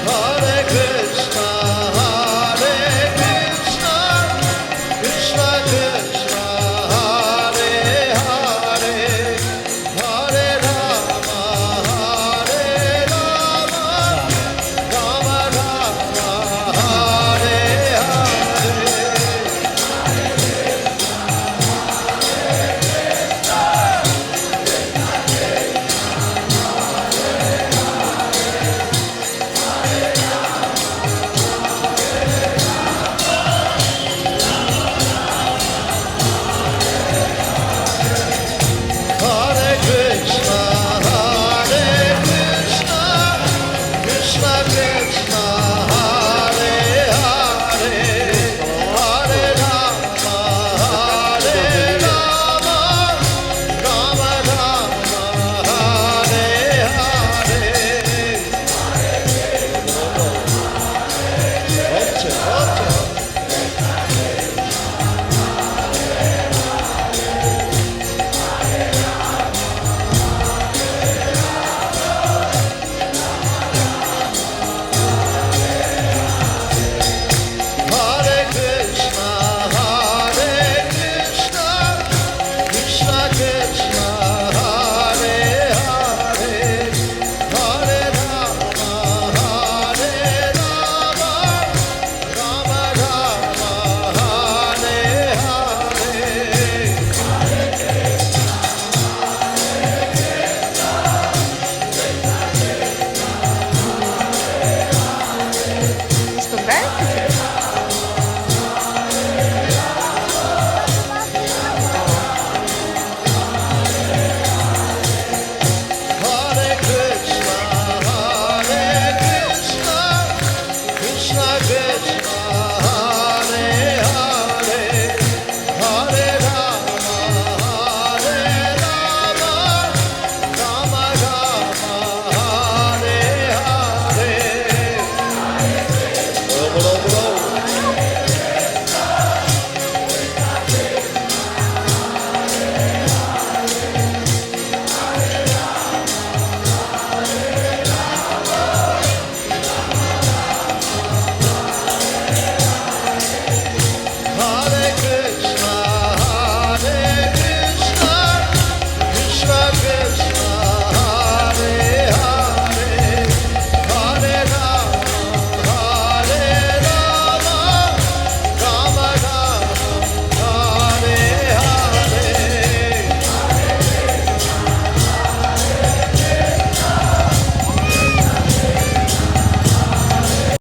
Hare Krishna, Krishna Krishna, Hare Hare, Hare Rama, Rama Rama, Hare Hare. Hare Krishna, Krishna Krishna, Hare Hare, Hare Rama, Rama Rama, Hare Hare. Okay, okay. Hare Krishna, Krishna Krishna, Hare Hare, Hare Rama, Rama Rama, Hare Hare. Welcome back.